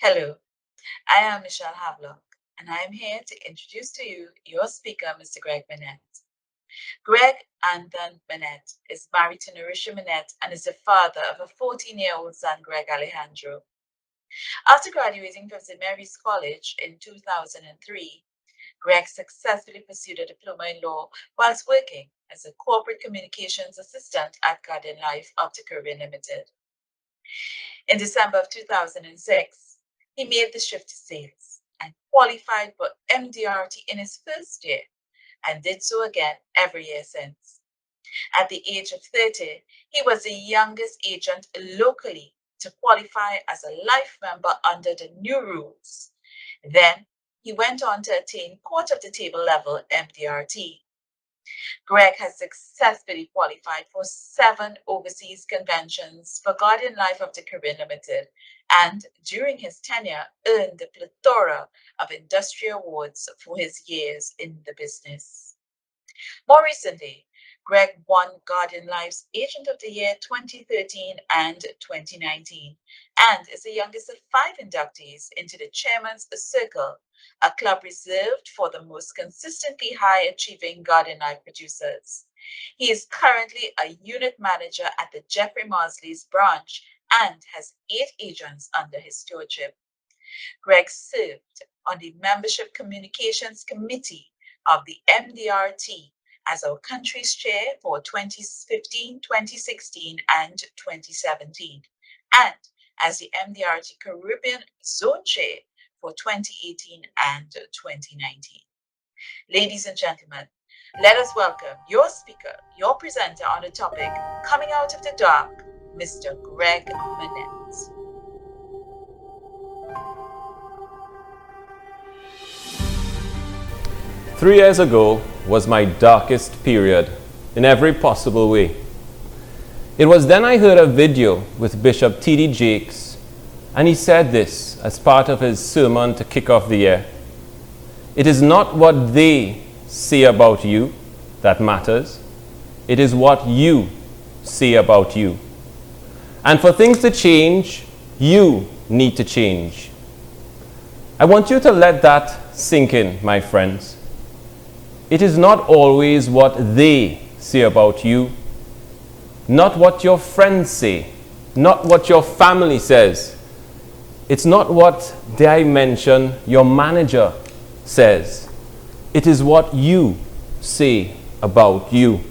Hello, I am Michelle Havelock, and I am here to introduce to you your speaker, Mr. Gregg Mannette. Gregg Anton Mannette is married to Narisha Mannette and is the father of a 14-year-old son, Gregg Alejandro. After graduating from St. Mary's College in 2003, Gregg successfully pursued a diploma in law whilst working as a corporate communications assistant at Guardian Life of the Caribbean Limited. In December of 2006, he made the shift to sales and qualified for MDRT in his first year and did so again every year since. At the age of 30, he was the youngest agent locally to qualify as a life member under the new rules. Then he went on to attain court of the table level MDRT. Gregg has successfully qualified for 7 overseas conventions for Guardian Life of the Caribbean Limited, and during his tenure earned a plethora of industry awards for his years in the business. More recently, Gregg won Guardian Life's Agent of the Year 2013 and 2019, and is the youngest of 5 inductees into the Chairman's Circle, a club reserved for the most consistently high-achieving Guardian Life producers. He is currently a unit manager at the Jeffrey Marsley's branch and has 8 agents under his stewardship. Gregg served on the Membership Communications Committee of the MDRT as our country's chair for 2015, 2016, and 2017, and as the MDRT Caribbean Zone Chair for 2018 and 2019. Ladies and gentlemen, let us welcome your speaker, your presenter on the topic, Coming Out of the Dark, Mr. Gregg Mannette. Three years ago was my darkest period in every possible way. It was then I heard a video with Bishop T.D. Jakes, and he said this as part of his sermon to kick off the year. It is not what they say about you that matters. It is what you say about you. And for things to change, you need to change. I want you to let that sink in, my friends. It is not always what they say about you, not what your friends say, not what your family says. It's not what, dare I mention, your manager says. It is what you say about you.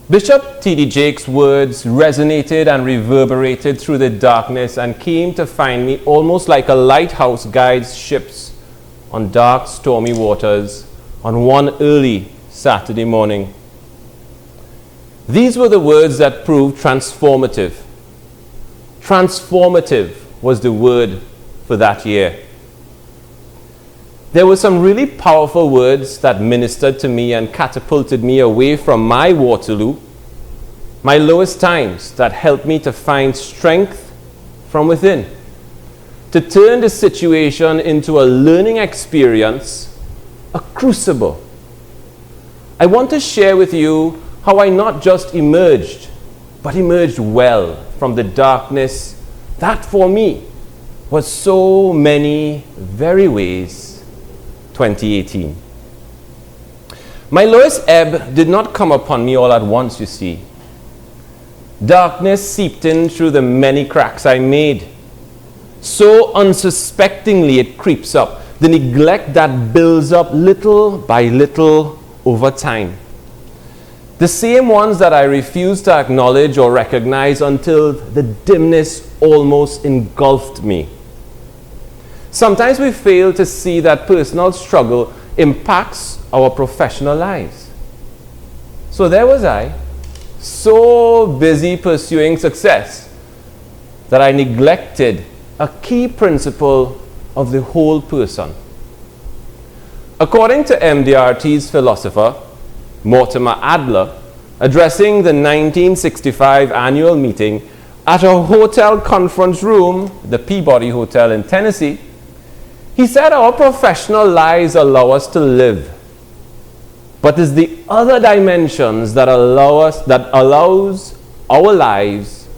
Bishop T.D. Jakes' words resonated and reverberated through the darkness and came to find me almost like a lighthouse guides ships on dark, stormy waters on one early Saturday morning. These were the words that proved transformative. Transformative was the word for that year. There were some really powerful words that ministered to me and catapulted me away from my Waterloo, my lowest times, that helped me to find strength from within, to turn the situation into a learning experience, a crucible. I want to share with you how I not just emerged, but emerged well from the darkness that for me was so many very ways 2018. My lowest ebb did not come upon me all at once, you see. Darkness seeped in through the many cracks I made. So unsuspectingly it creeps up. The neglect that builds up little by little over time. The same ones that I refused to acknowledge or recognize until the dimness almost engulfed me. Sometimes we fail to see that personal struggle impacts our professional lives. So there was I, so busy pursuing success that I neglected a key principle of the whole person. According to MDRT's philosopher, Mortimer Adler, addressing the 1965 annual meeting at a hotel conference room, the Peabody Hotel in Tennessee, he said our professional lives allow us to live, but it's the other dimensions that allows our lives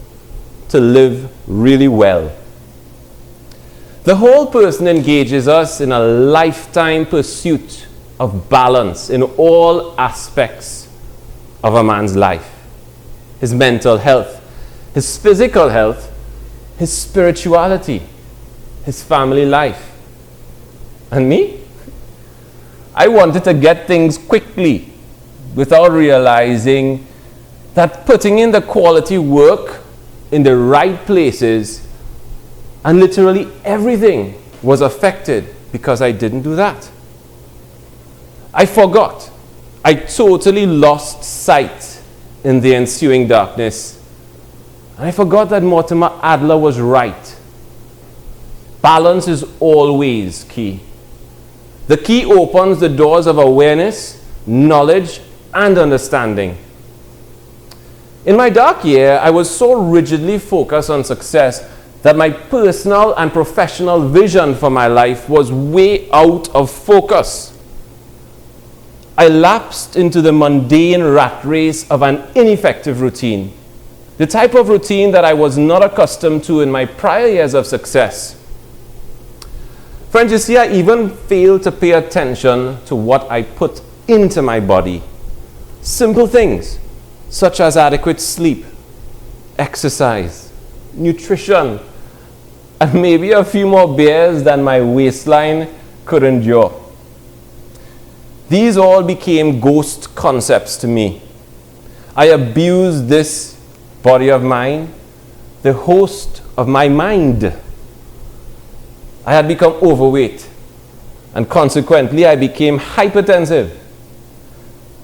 to live really well. The whole person engages us in a lifetime pursuit of balance in all aspects of a man's life. His mental health, his physical health, his spirituality, his family life. And me? I wanted to get things quickly without realizing that putting in the quality work in the right places and literally everything was affected because I didn't do that. I forgot. I totally lost sight in the ensuing darkness. And I forgot that Mortimer Adler was right. Balance is always key. The key opens the doors of awareness, knowledge, and understanding. In my dark year, I was so rigidly focused on success that my personal and professional vision for my life was way out of focus. I lapsed into the mundane rat race of an ineffective routine, the type of routine that I was not accustomed to in my prior years of success. Friends, you see, I even failed to pay attention to what I put into my body. Simple things, such as adequate sleep, exercise, nutrition, and maybe a few more beers than my waistline could endure. These all became ghost concepts to me. I abused this body of mine, the host of my mind. I had become overweight, and consequently I became hypertensive.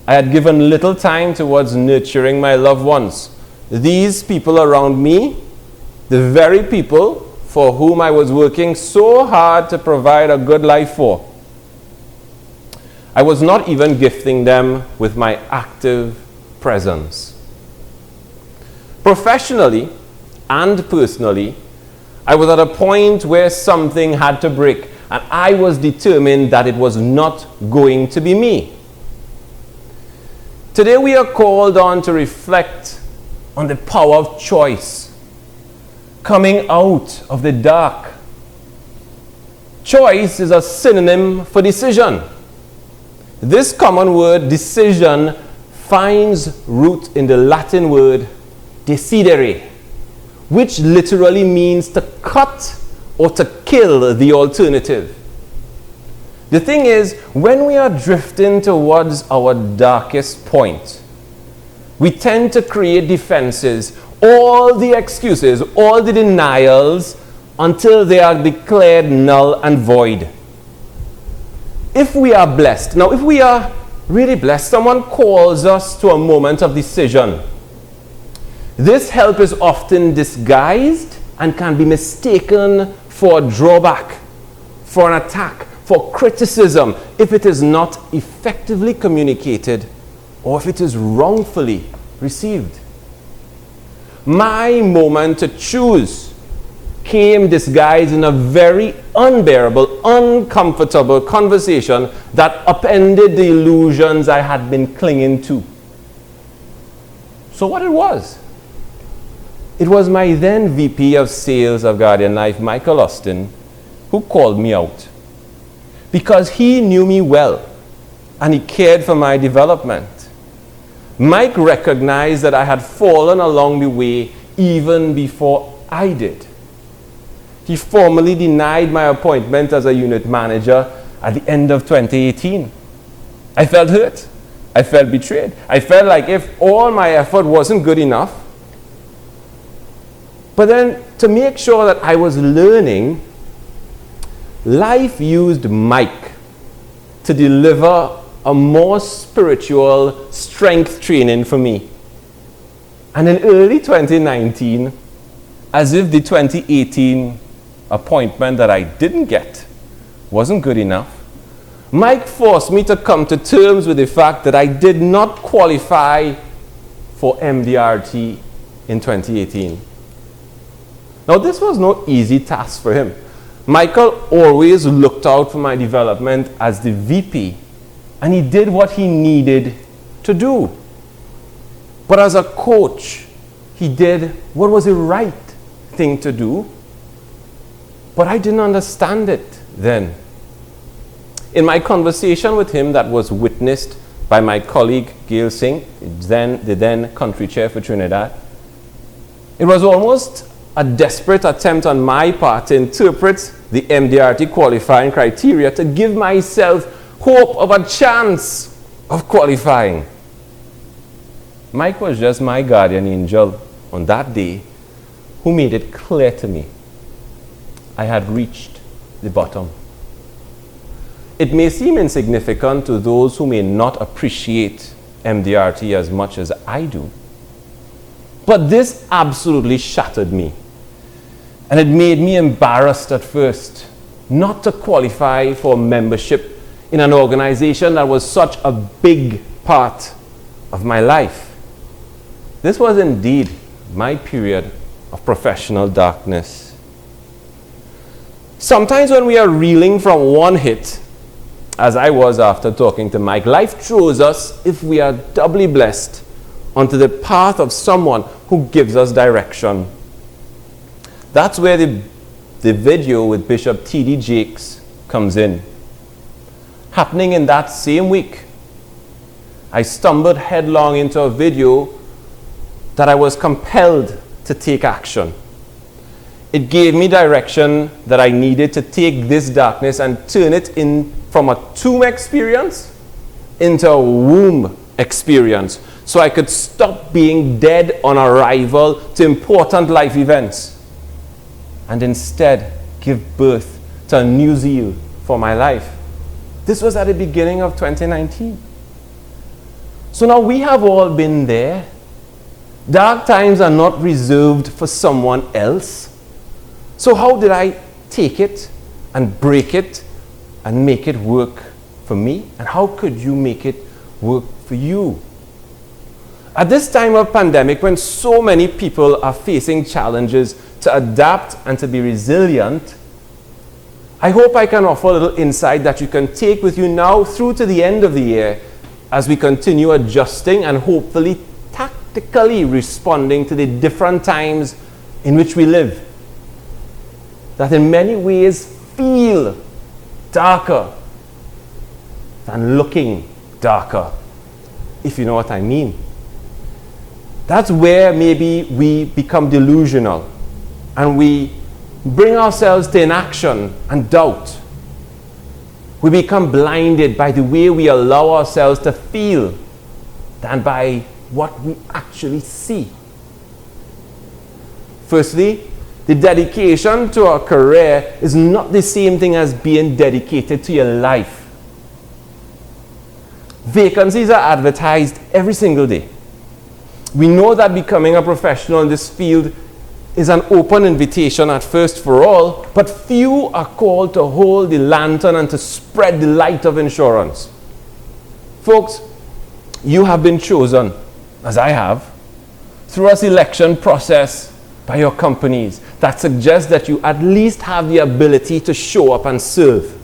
I had given little time towards nurturing my loved ones. These people around me, the very people for whom I was working so hard to provide a good life for. I was not even gifting them with my active presence. Professionally and personally, I was at a point where something had to break, and I was determined that it was not going to be me. Today we are called on to reflect on the power of choice, coming out of the dark. Choice is a synonym for decision. This common word, decision, finds root in the Latin word decidere, which literally means to cut or to kill the alternative. The thing is, when we are drifting towards our darkest point, we tend to create defenses, all the excuses, all the denials, until they are declared null and void. If we are blessed, now if we are really blessed, someone calls us to a moment of decision. This help is often disguised and can be mistaken for a drawback, for an attack, for criticism, if it is not effectively communicated or if it is wrongfully received. My moment to choose came disguised in a very unbearable, uncomfortable conversation that upended the illusions I had been clinging to. So what it was? It was my then VP of Sales of Guardian Life, Michael Austin, who called me out. Because he knew me well and he cared for my development. Mike recognized that I had fallen along the way even before I did. He formally denied my appointment as a unit manager at the end of 2018. I felt hurt. I felt betrayed. I felt like if all my effort wasn't good enough. But then, to make sure that I was learning, life used Mike to deliver a more spiritual strength training for me. And in early 2019, as if the 2018 appointment that I didn't get wasn't good enough, Mike forced me to come to terms with the fact that I did not qualify for MDRT in 2018. Now, this was no easy task for him. Michael always looked out for my development as the VP, and he did what he needed to do. But as a coach, he did what was the right thing to do. But I didn't understand it then. In my conversation with him that was witnessed by my colleague Gail Singh, the then country chair for Trinidad, it was almost a desperate attempt on my part to interpret the MDRT qualifying criteria to give myself hope of a chance of qualifying. Mike was just my guardian angel on that day who made it clear to me I had reached the bottom. It may seem insignificant to those who may not appreciate MDRT as much as I do, but this absolutely shattered me. And it made me embarrassed at first not to qualify for membership in an organization that was such a big part of my life. This was indeed my period of professional darkness. Sometimes when we are reeling from one hit, as I was after talking to Mike, life throws us, if we are doubly blessed, onto the path of someone who gives us direction. That's where the video with Bishop T.D. Jakes comes in. Happening in that same week, I stumbled headlong into a video that I was compelled to take action. It gave me direction that I needed to take this darkness and turn it in from a tomb experience into a womb experience, so I could stop being dead on arrival to important life events and instead give birth to a new zeal for my life. This was at the beginning of 2019. So now we have all been there. Dark times are not reserved for someone else. So how did I take it and break it and make it work for me? And how could you make it work for you? At this time of pandemic, when so many people are facing challenges to adapt and to be resilient, I hope I can offer a little insight that you can take with you now through to the end of the year as we continue adjusting and hopefully tactically responding to the different times in which we live, that in many ways feel darker than looking darker, if you know what I mean. That's where maybe we become delusional and we bring ourselves to inaction and doubt. We become blinded by the way we allow ourselves to feel than by what we actually see. Firstly, the dedication to our career is not the same thing as being dedicated to your life. Vacancies are advertised every single day. We know that becoming a professional in this field is an open invitation at first for all, but few are called to hold the lantern and to spread the light of insurance. Folks, you have been chosen, as I have, through a selection process by your companies that suggests that you at least have the ability to show up and serve.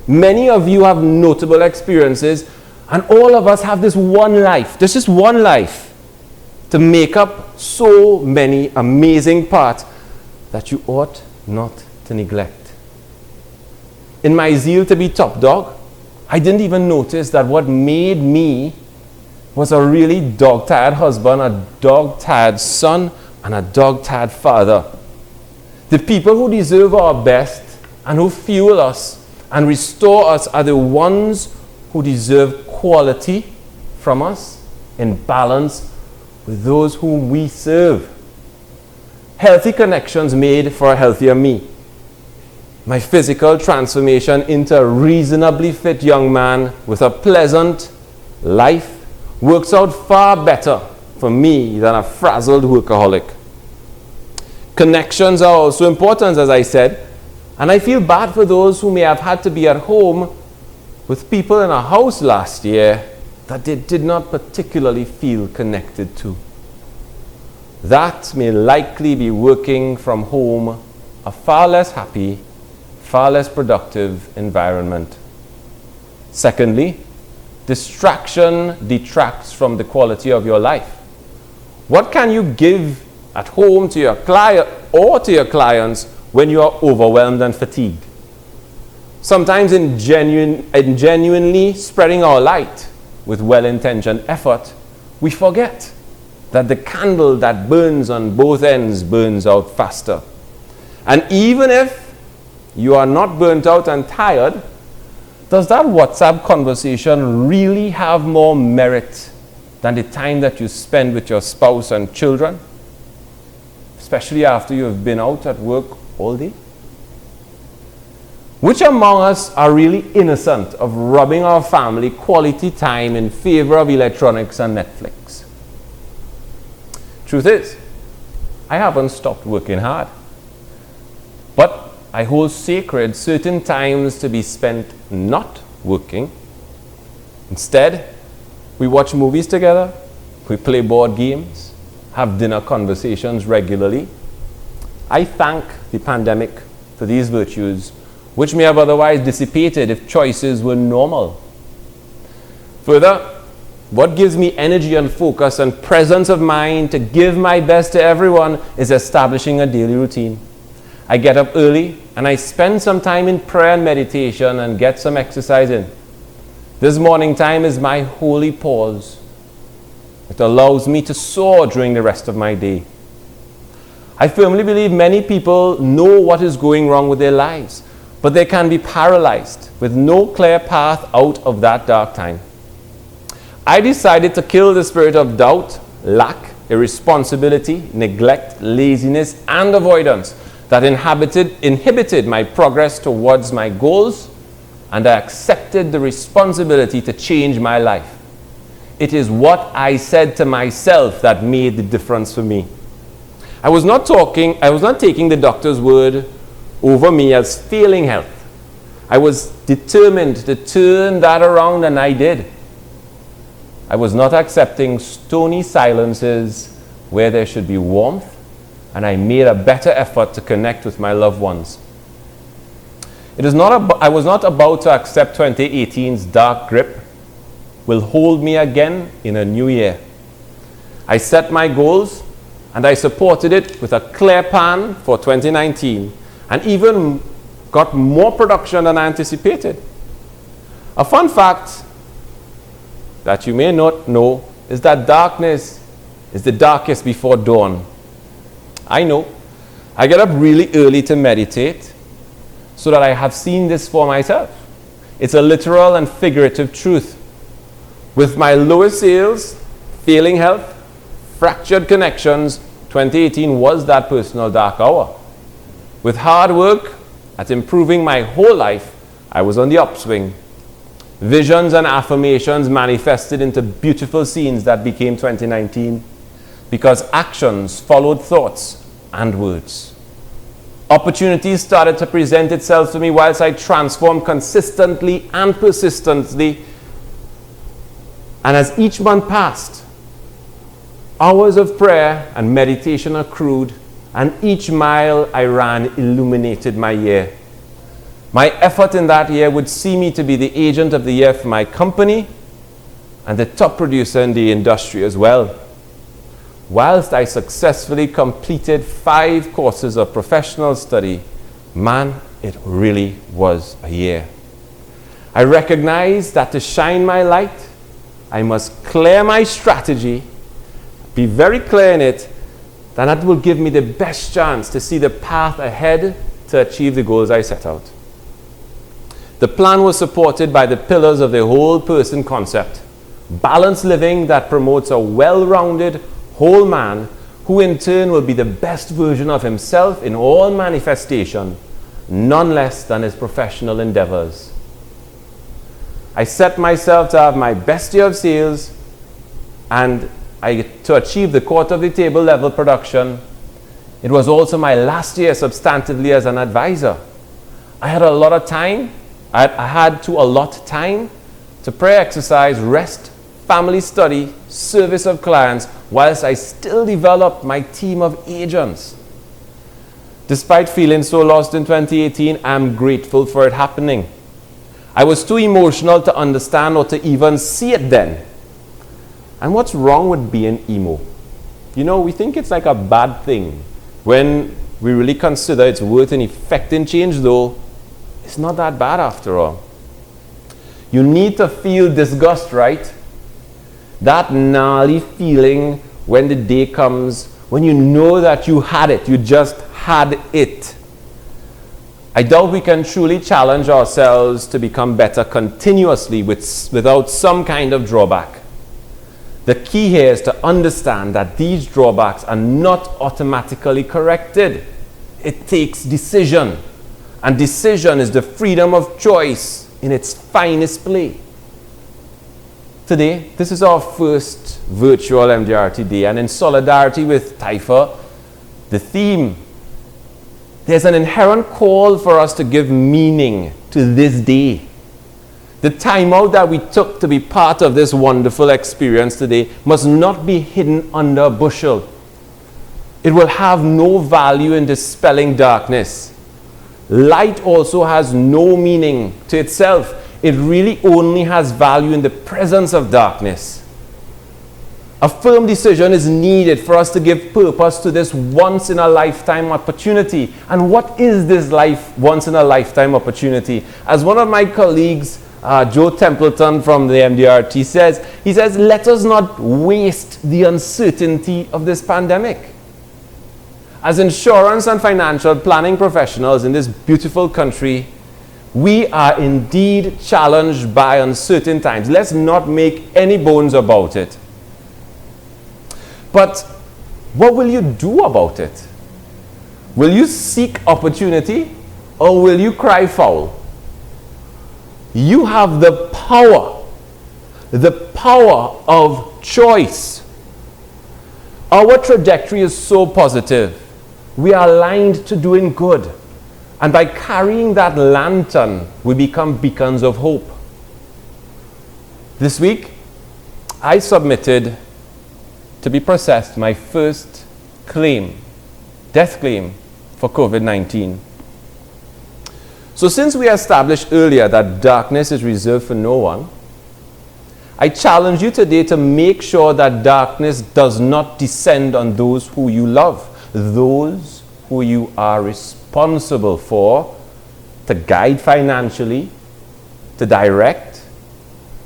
Many of you have notable experiences, and all of us have this one life. This is one life to make up so many amazing parts that you ought not to neglect. In my zeal to be top dog, I didn't even notice that what made me was a really dog-tired husband, a dog-tired son, and a dog-tired father. The people who deserve our best and who fuel us and restore us are the ones who deserve quality from us in balance with those whom we serve. Healthy connections made for a healthier me. My physical transformation into a reasonably fit young man with a pleasant life works out far better for me than a frazzled workaholic. Connections are also important, as I said, and I feel bad for those who may have had to be at home with people in a house last year that they did not particularly feel connected to. That may likely be working from home a far less happy, far less productive environment. Secondly, distraction detracts from the quality of your life. What can you give at home to your client or to your clients when you are overwhelmed and fatigued. Sometimes in genuinely spreading our light with well-intentioned effort, we forget that the candle that burns on both ends burns out faster. And even if you are not burnt out and tired, does that WhatsApp conversation really have more merit than the time that you spend with your spouse and children? Especially after you have been out at work all day? Which among us are really innocent of robbing our family quality time in favor of electronics and Netflix? Truth is, I haven't stopped working hard. But I hold sacred certain times to be spent not working. Instead, we watch movies together, we play board games, have dinner conversations regularly. I thank the pandemic for these virtues, which may have otherwise dissipated if choices were normal. Further, what gives me energy and focus and presence of mind to give my best to everyone is establishing a daily routine. I get up early and I spend some time in prayer and meditation and get some exercise in. This morning time is my holy pause. It allows me to soar during the rest of my day. I firmly believe many people know what is going wrong with their lives, but they can be paralyzed with no clear path out of that dark time. I decided to kill the spirit of doubt, lack, irresponsibility, neglect, laziness, and avoidance that inhibited my progress towards my goals, and I accepted the responsibility to change my life. It is what I said to myself that made the difference for me. I was not taking the doctor's word over me as failing health. I was determined to turn that around, and I did. I was not accepting stony silences where there should be warmth, and I made a better effort to connect with my loved ones. I was not about to accept 2018's dark grip will hold me again in a new year. I set my goals, and I supported it with a clear plan for 2019, and even got more production than I anticipated. A fun fact that you may not know is that darkness is the darkest before dawn. I know. I get up really early to meditate so that I have seen this for myself. It's a literal and figurative truth. With my lowest sales, failing health, fractured connections, 2018 was that personal dark hour. With hard work at improving my whole life, I was on the upswing. Visions and affirmations manifested into beautiful scenes that became 2019 because actions followed thoughts and words. Opportunities started to present itself to me whilst I transformed consistently and persistently. And as each month passed, hours of prayer and meditation accrued, and each mile I ran illuminated my year. My effort in that year would see me to be the agent of the year for my company and the top producer in the industry as well. Whilst I successfully completed 5 courses of professional study, man, it really was a year. I recognized that to shine my light, I must clear my strategy, be very clear in it, then that will give me the best chance to see the path ahead to achieve the goals I set out. The plan was supported by the pillars of the whole person concept. Balanced living that promotes a well-rounded whole man who in turn will be the best version of himself in all manifestation, none less than his professional endeavors. I set myself to have my best year of sales and to achieve the quarter of the table level production. It was also my last year substantively as an advisor. I had a lot of time. I had to allot time to prayer, exercise, rest, family study, service of clients, whilst I still developed my team of agents. Despite feeling so lost in 2018, I'm grateful for it happening. I was too emotional to understand or to even see it then. And what's wrong with being emo? You know, we think it's like a bad thing when we really consider its worth in effecting change, though, it's not that bad after all. You need to feel disgust, right? That gnarly feeling when the day comes, when you know that you had it, you just had it. I doubt we can truly challenge ourselves to become better continuously without some kind of drawback. The key here is to understand that these drawbacks are not automatically corrected. It takes decision. And decision is the freedom of choice in its finest play. Today, this is our first virtual MDRT day, and in solidarity with TIFA, the theme, there's an inherent call for us to give meaning to this day. The time out that we took to be part of this wonderful experience today must not be hidden under a bushel. It will have no value in dispelling darkness. Light also has no meaning to itself. It really only has value in the presence of darkness. A firm decision is needed for us to give purpose to this once-in-a-lifetime opportunity. And what is this once-in-a-lifetime opportunity? As one of my colleagues, Joe Templeton from the MDRT he says, let us not waste the uncertainty of this pandemic. As insurance and financial planning professionals in this beautiful country, we are indeed challenged by uncertain times. Let's not make any bones about it. But what will you do about it? Will you seek opportunity or will you cry foul? You have the power of choice. Our trajectory is so positive. We are aligned to doing good. And by carrying that lantern, we become beacons of hope. This week, I submitted to be processed my first death claim for COVID-19. So since we established earlier that darkness is reserved for no one, I challenge you today to make sure that darkness does not descend on those who you love, those who you are responsible for, to guide financially, to direct.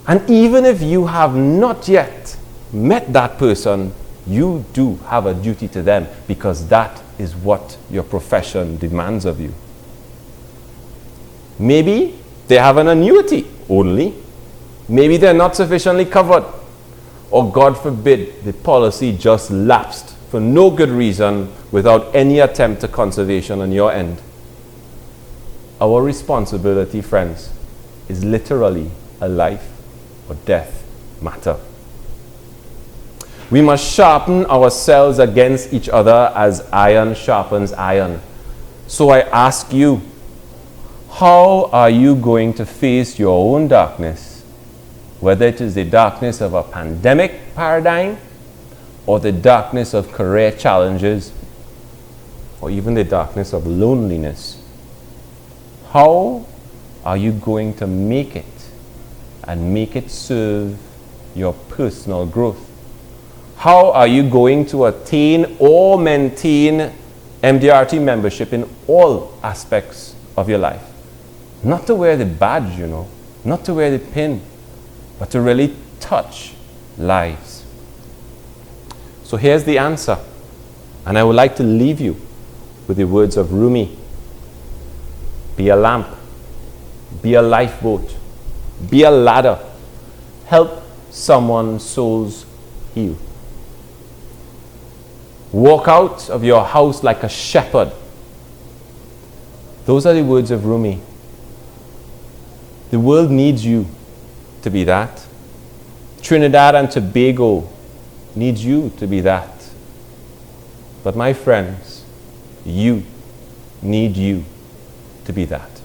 And even if you have not yet met that person, you do have a duty to them because that is what your profession demands of you. Maybe they have an annuity only. Maybe they're not sufficiently covered. Or God forbid, the policy just lapsed for no good reason without any attempt to conservation on your end. Our responsibility, friends, is literally a life or death matter. We must sharpen ourselves against each other as iron sharpens iron. So I ask you, how are you going to face your own darkness? Whether it is the darkness of a pandemic paradigm, or the darkness of career challenges, or even the darkness of loneliness. How are you going to make it and make it serve your personal growth? How are you going to attain or maintain MDRT membership in all aspects of your life? Not to wear the badge, not to wear the pin, but to really touch lives. So here's the answer. And I would like to leave you with the words of Rumi. Be a lamp. Be a lifeboat. Be a ladder. Help someone's souls heal. Walk out of your house like a shepherd. Those are the words of Rumi. The world needs you to be that. Trinidad and Tobago needs you to be that. But my friends, you need you to be that.